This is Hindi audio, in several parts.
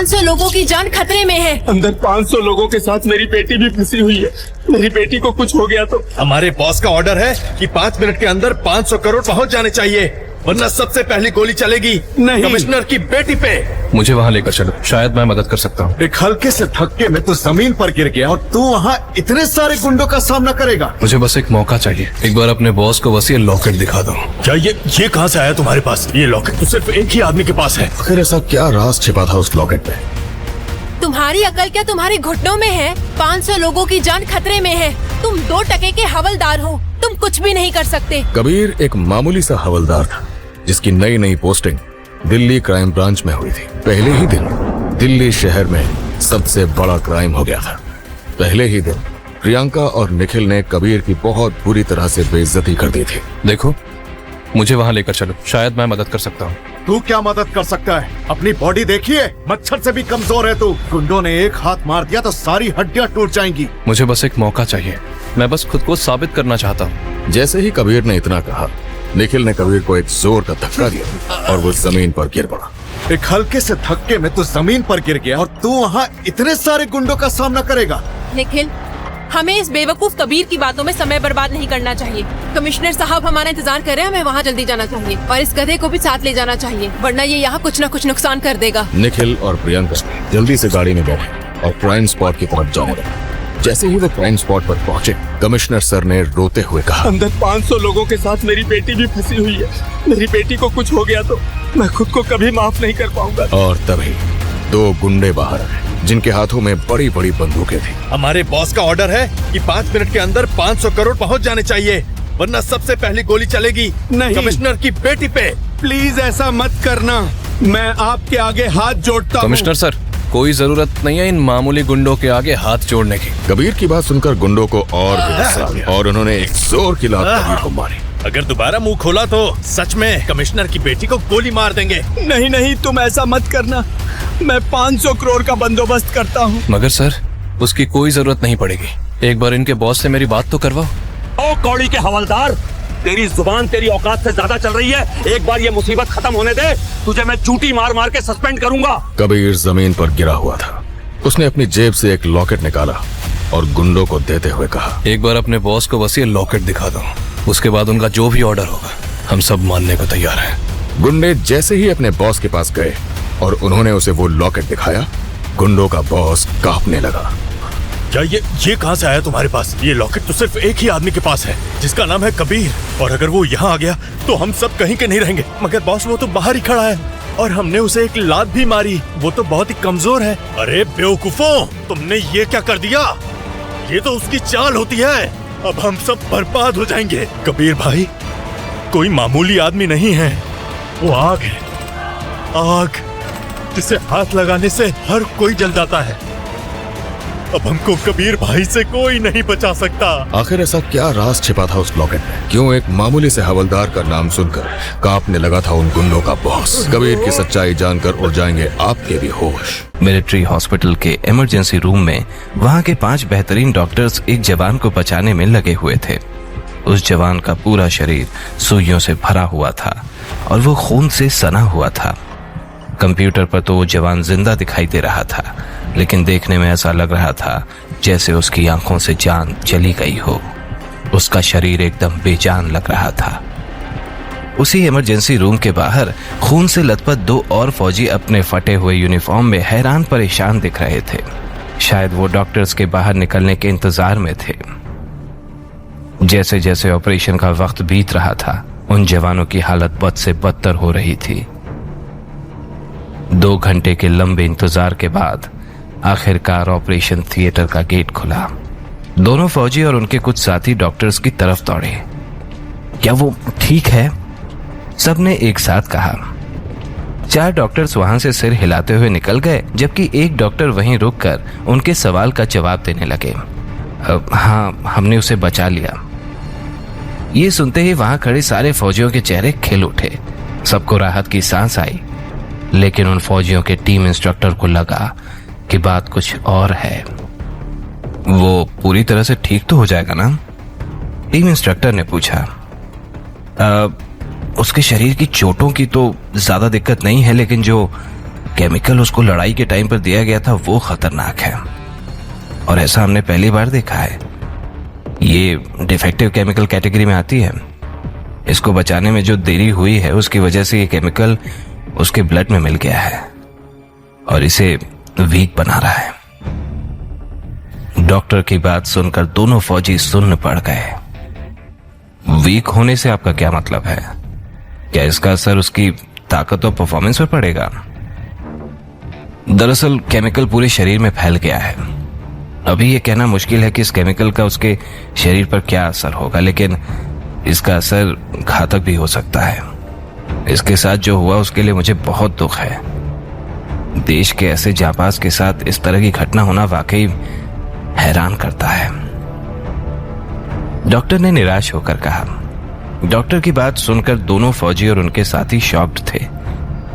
500 लोगों की जान खतरे में है। अंदर 500 लोगों के साथ मेरी बेटी भी फंसी हुई है। मेरी बेटी को कुछ हो गया तो हमारे बॉस का ऑर्डर है कि 5 मिनट के अंदर 500 करोड़ पहुंच जाने चाहिए, वरना सबसे पहली गोली चलेगी नहीं। कमिश्नर की बेटी पे। मुझे वहाँ लेकर चलो, शायद मैं मदद कर सकता हूँ। एक हल्के से धक्के में तू जमीन पर गिर गया और तू वहाँ इतने सारे गुंडों का सामना करेगा। मुझे बस एक मौका चाहिए, एक बार अपने बॉस को बस ये लॉकेट दिखा दो। क्या ये कहाँ से आया तुम्हारे पास? ये लॉकेट तो सिर्फ एक ही आदमी के पास है। आखिर ऐसा क्या राज छिपा था उस लॉकेट में? तुम्हारी अकल क्या तुम्हारे घुटनों में है? 500 लोगों की जान खतरे में है। तुम 2 टके के हवलदार हो, तुम कुछ भी नहीं कर सकते। कबीर एक मामूली सा हवलदार था जिसकी नई नई पोस्टिंग दिल्ली क्राइम ब्रांच में हुई थी। पहले ही दिन दिल्ली शहर में सबसे बड़ा क्राइम हो गया था। पहले ही दिन प्रियंका और निखिल ने कबीर की बहुत बुरी तरह से बेइज्जती कर दी थी। देखो, मुझे वहाँ लेकर चलो, शायद मैं मदद कर सकता हूँ। तू क्या मदद कर सकता है? अपनी बॉडी देखिए, मच्छर से भी कमजोर है तू। गुंडों ने एक हाथ मार दिया तो सारी हड्डियां टूट जाएंगी। मुझे बस एक मौका चाहिए, मैं बस खुद को साबित करना चाहता हूँ। जैसे ही कबीर ने इतना कहा, निखिल ने कबीर को एक जोर का धक्का दिया और वो जमीन पर गिर पड़ा। एक हल्के से धक्के में तू जमीन पर गिर गया और तू वहाँ इतने सारे गुंडों का सामना करेगा। निखिल, हमें इस बेवकूफ कबीर की बातों में समय बर्बाद नहीं करना चाहिए। कमिश्नर साहब हमारा इंतजार कर रहे हैं, हमें वहाँ जल्दी जाना चाहिए और इस गधे को भी साथ ले जाना चाहिए, वरना ये यहाँ कुछ न कुछ नुकसान कर देगा। निखिल और प्रियंका जल्दी से गाड़ी में बैठे और क्राइम स्पॉट की तरफ जाने लगे। जैसे ही वो क्राइम स्पॉट पर पहुंचे, कमिश्नर सर ने रोते हुए कहा, अंदर 500 लोगों के साथ मेरी बेटी भी फंसी हुई है। मेरी बेटी को कुछ हो गया तो मैं खुद को कभी माफ नहीं कर पाऊंगा। और तभी 2 गुंडे बाहर आए जिनके हाथों में बड़ी बड़ी बंदूकें थी। हमारे बॉस का ऑर्डर है कि 5 मिनट के अंदर 500 करोड़ पहुंच जाने चाहिए, वरना सबसे पहली गोली चलेगी नहीं। कमिश्नर की बेटी पे। प्लीज ऐसा मत करना, मैं आपके आगे हाथ जोड़ता हूँ। कमिश्नर सर, कोई जरूरत नहीं है इन मामूली गुंडों के आगे हाथ जोड़ने की। कबीर की बात सुनकर गुंडों को और भी गुस्सा आ गया और उन्होंने एक जोर की लात कबीर को मारी। अगर दोबारा मुंह खोला तो सच में कमिश्नर की बेटी को गोली मार देंगे। नहीं नहीं, तुम ऐसा मत करना, मैं 500 करोड़ का बंदोबस्त करता हूँ। मगर सर, उसकी कोई जरूरत नहीं पड़ेगी। एक बार इनके बॉस से मेरी बात तो करवाओ। ओ कौड़ी के हवलदार, तेरी जुबान तेरी औकात से ज्यादा चल रही है। एक बार ये मुसीबत खत्म होने दे, तुझे मैं चूटी मार मार के सस्पेंड करूंगा। कबीर जमीन पर गिरा हुआ था। उसने अपनी जेब से एक लॉकेट निकाला और गुंडों को देते हुए कहा, एक बार अपने बॉस को बस ये लॉकेट दिखा दो, उसके बाद उनका जो भी ऑर्डर होगा हम सब मानने को तैयार हैं। गुंडे जैसे ही अपने बॉस के पास गए और उन्होंने उसे वो लॉकेट दिखाया, गुंडों का बॉस कांपने लगा। क्या ये कहाँ से आया तुम्हारे पास? ये लॉकेट तो सिर्फ एक ही आदमी के पास है, जिसका नाम है कबीर, और अगर वो यहाँ आ गया तो हम सब कहीं के नहीं रहेंगे। मगर बॉस, वो तो बाहर ही खड़ा है और हमने उसे एक लात भी मारी, वो तो बहुत ही कमजोर है। अरे बेवकूफों, तुमने ये क्या कर दिया? ये तो उसकी चाल होती है। अब हम सब बर्बाद हो जाएंगे। कबीर भाई कोई मामूली आदमी नहीं है, वो आग है, आग जिसे हाथ लगाने से हर कोई जल जाता है। अब हमको कबीर भाई से कोई नहीं बचा सकता। आखिर ऐसा क्या राज छिपा था उस लॉकेट में? क्यों एक मामूली से हवलदार का नाम सुनकर कांपने लगा था उन गुंडों का बॉस? कबीर की सच्चाई जानकर उड़ जाएंगे आपके भी होश। मिलिट्री हॉस्पिटल के इमरजेंसी रूम में वहाँ के 5 बेहतरीन डॉक्टर्स एक जवान को बचाने में लगे हुए थे। उस जवान का पूरा शरीर सुइयों से भरा हुआ था और वो खून से सना हुआ था। कंप्यूटर पर तो वो जवान जिंदा दिखाई दे रहा था, लेकिन देखने में ऐसा लग रहा था जैसे उसकी आंखों से जान चली गई हो। उसका शरीर एकदम बेजान लग रहा था। उसी इमरजेंसी रूम के बाहर खून से लथपथ 2 और फौजी अपने फटे हुए यूनिफॉर्म में हैरान परेशान दिख रहे थे। शायद वो डॉक्टर्स के बाहर निकलने के इंतजार में थे। जैसे जैसे ऑपरेशन का वक्त बीत रहा था, उन जवानों की हालत बद से बदतर हो रही थी। 2 घंटे के लंबे इंतजार के बाद आखिरकार ऑपरेशन थिएटर का गेट खुला। दोनों फौजी और उनके कुछ साथी डॉक्टर्स की तरफ दौड़े। क्या वो ठीक है? सबने एक साथ कहा। 4 डॉक्टर्स वहां से सिर हिलाते हुए निकल गए, जबकि एक डॉक्टर वहीं रुककर उनके सवाल का जवाब देने लगे। हाँ, हमने उसे बचा लिया। ये सुनते ही वहां खड़े सारे फौजियों के चेहरे खिल उठे। सबको राहत की सांस आई, लेकिन उन फौजियों के टीम इंस्ट्रक्टर को लगा कि बात कुछ और है। वो पूरी तरह से ठीक तो हो जाएगा ना? टीम इंस्ट्रक्टर ने पूछा। उसके शरीर की चोटों की तो ज्यादा दिक्कत नहीं है, लेकिन जो केमिकल उसको लड़ाई के टाइम पर दिया गया था वो खतरनाक है, और ऐसा हमने पहली बार देखा है। ये डिफेक्टिव केमिकल कैटेगरी में आती है। इसको बचाने में जो देरी हुई है उसकी वजह से ये केमिकल उसके ब्लड में मिल गया है और इसे वीक बना रहा है। डॉक्टर की बात सुनकर दोनों फौजी सुन्न पड़ गए। वीक होने से आपका क्या मतलब है? क्या इसका असर उसकी ताकत और परफॉर्मेंस पर पड़ेगा? दरअसल केमिकल पूरे शरीर में फैल गया है। अभी यह कहना मुश्किल है कि इस केमिकल का उसके शरीर पर क्या असर होगा, लेकिन इसका असर घातक भी हो सकता है। इसके साथ जो हुआ उसके लिए मुझे बहुत दुख है। देश के ऐसे जांबाज के साथ इस तरह की घटना होना वाकई हैरान करता है। डॉक्टर ने निराश होकर कहा। डॉक्टर की बात सुनकर दोनों फौजी और उनके साथी शॉक्ड थे।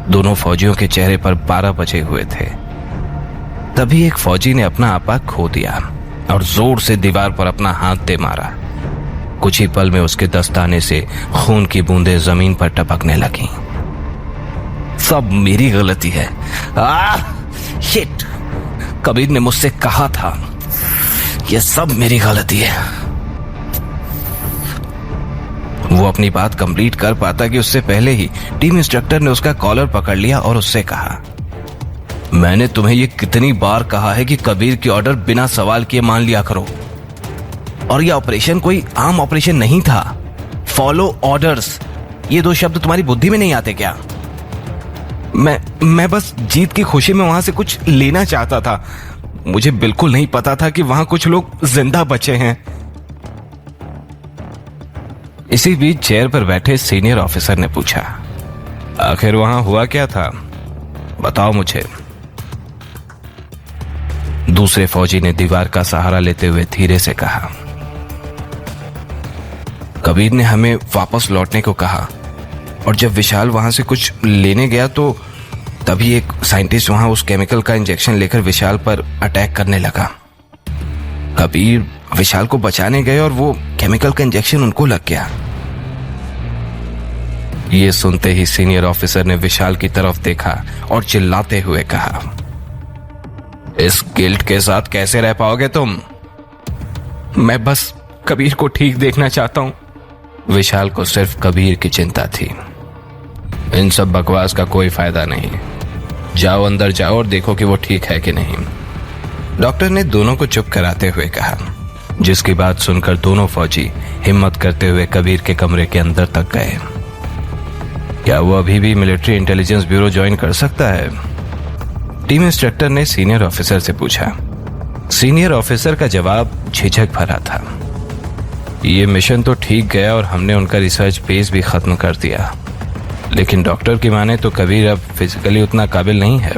दोनों फौजियों के चेहरे पर 12 बजे हुए थे। तभी एक फौजी ने अपना आपा खो दिया और जोर से दीवार पर अपना हाथ दे मारा। कुछ ही पल में उसके दस्ताने से खून की बूंदें जमीन पर टपकने लगीं। सब मेरी गलती है। शिट! कबीर ने मुझसे कहा था, यह सब मेरी गलती है। वो अपनी बात कंप्लीट कर पाता कि उससे पहले ही टीम इंस्ट्रक्टर ने उसका कॉलर पकड़ लिया और उससे कहा, मैंने तुम्हें ये कितनी बार कहा है कि कबीर की ऑर्डर बिना सवाल किए मान लिया करो। और यह ऑपरेशन कोई आम ऑपरेशन नहीं था। फॉलो ऑर्डर्स, ये 2 शब्द तुम्हारी बुद्धि में नहीं आते क्या? मैं बस जीत की खुशी में वहां से कुछ लेना चाहता था। मुझे बिल्कुल नहीं पता था कि वहां कुछ लोग जिंदा बचे हैं। इसी बीच चेयर पर बैठे सीनियर ऑफिसर ने पूछा, आखिर वहां हुआ क्या था? बताओ मुझे। दूसरे फौजी ने दीवार का सहारा लेते हुए धीरे से कहा, कबीर ने हमें वापस लौटने को कहा और जब विशाल वहां से कुछ लेने गया तो तभी एक साइंटिस्ट वहां उस केमिकल का इंजेक्शन लेकर विशाल पर अटैक करने लगा। कबीर विशाल को बचाने गए और वो केमिकल का इंजेक्शन उनको लग गया। ये सुनते ही सीनियर ऑफिसर ने विशाल की तरफ देखा और चिल्लाते हुए कहा, इस गिल्ट के साथ कैसे रह पाओगे तुम? मैं बस कबीर को ठीक देखना चाहता हूं। विशाल को सिर्फ कबीर की चिंता थी। इन सब बकवास का कोई फायदा नहीं। जाओ अंदर जाओ और देखो कि वो ठीक है कि नहीं। डॉक्टर ने दोनों को चुप कराते हुए कहा, जिसकी बात सुनकर दोनों फौजी हिम्मत करते हुए कबीर के कमरे के अंदर तक गए। क्या वो अभी भी मिलिट्री इंटेलिजेंस ब्यूरो ज्वाइन कर सकता है? टीम इंस्ट्रक्टर ने सीनियर ऑफिसर से पूछा। सीनियर ऑफिसर का जवाब झिझक भरा था। ये मिशन तो ठीक गया और हमने उनका रिसर्च बेस भी खत्म कर दिया, लेकिन डॉक्टर की माने तो कबीर अब फिजिकली उतना काबिल नहीं है।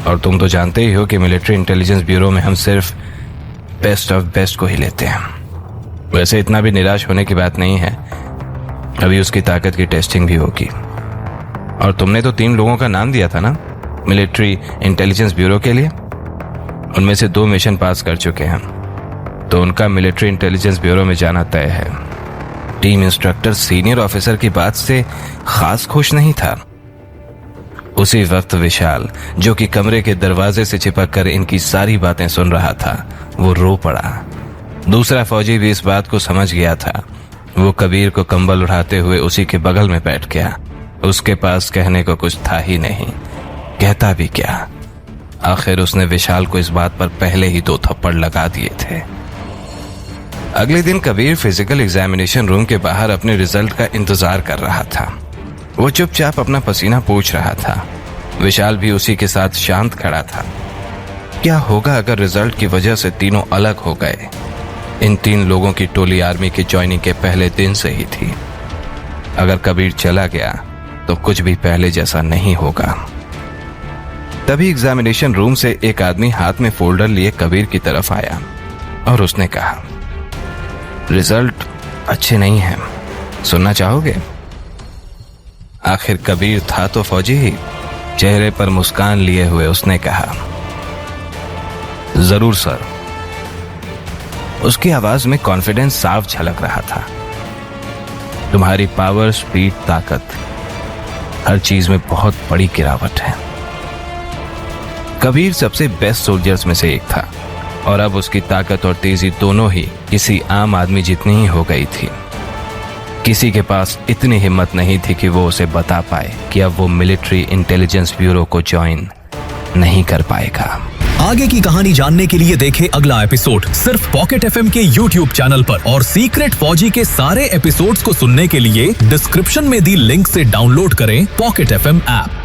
और तुम तो जानते ही हो कि मिलिट्री इंटेलिजेंस ब्यूरो में हम सिर्फ बेस्ट ऑफ बेस्ट को ही लेते हैं। वैसे इतना भी निराश होने की बात नहीं है, अभी उसकी ताकत की टेस्टिंग भी होगी। और तुमने तो 3 लोगों का नाम दिया था ना मिलिट्री इंटेलिजेंस ब्यूरो के लिए, उनमें से 2 मिशन पास कर चुके हैं, तो उनका मिलिट्री इंटेलिजेंस ब्यूरो में जाना तय है। टीम इंस्ट्रक्टर सीनियर ऑफिसर की बात से खास खुश नहीं था। उसी वक्त विशाल, जो कि कमरे के दरवाजे से चिपक कर इनकी सारी बातें सुन रहा था, वो रो पड़ा। दूसरा फौजी भी इस बात को समझ गया था। वो कबीर को कंबल उठाते हुए उसी के बगल में बैठ गया। उसके पास कहने को कुछ था ही नहीं, कहता भी क्या। आखिर उसने विशाल को इस बात पर पहले ही 2 थप्पड़ लगा दिए थे। अगले दिन कबीर फिजिकल एग्जामिनेशन रूम के बाहर अपने रिजल्ट का इंतजार कर रहा था। वो चुपचाप अपना पसीना पोंछ रहा था। विशाल भी उसी के साथ शांत खड़ा था। क्या होगा अगर रिजल्ट की वजह से तीनों अलग हो गए? इन 3 लोगों की टोली आर्मी की ज्वाइनिंग के पहले दिन से ही थी। अगर कबीर चला गया तो कुछ भी पहले जैसा नहीं होगा। तभी एग्जामिनेशन रूम से एक आदमी हाथ में फोल्डर लिए कबीर की तरफ आया और उसने कहा, रिजल्ट अच्छे नहीं हैं, सुनना चाहोगे? आखिर कबीर था तो फौजी ही। चेहरे पर मुस्कान लिए हुए उसने कहा, जरूर सर। उसकी आवाज में कॉन्फिडेंस साफ झलक रहा था। तुम्हारी पावर, स्पीड, ताकत, हर चीज में बहुत बड़ी गिरावट है। कबीर सबसे बेस्ट सोल्जर्स में से एक था और अब उसकी ताकत और तेजी दोनों ही किसी आम आदमी जितनी ही हो गई थी। किसी के पास इतनी हिम्मत नहीं थी कि वो उसे बता पाए कि अब वो मिलिट्री इंटेलिजेंस ब्यूरो को ज्वाइन नहीं कर पाएगा। आगे की कहानी जानने के लिए देखें अगला एपिसोड सिर्फ पॉकेट एफएम के YouTube चैनल पर, और सीक्रेट फौजी के सारे एपिसोड्स को सुनने के लिए डिस्क्रिप्शन में दी लिंक से डाउनलोड करें पॉकेट एफएम ऐप।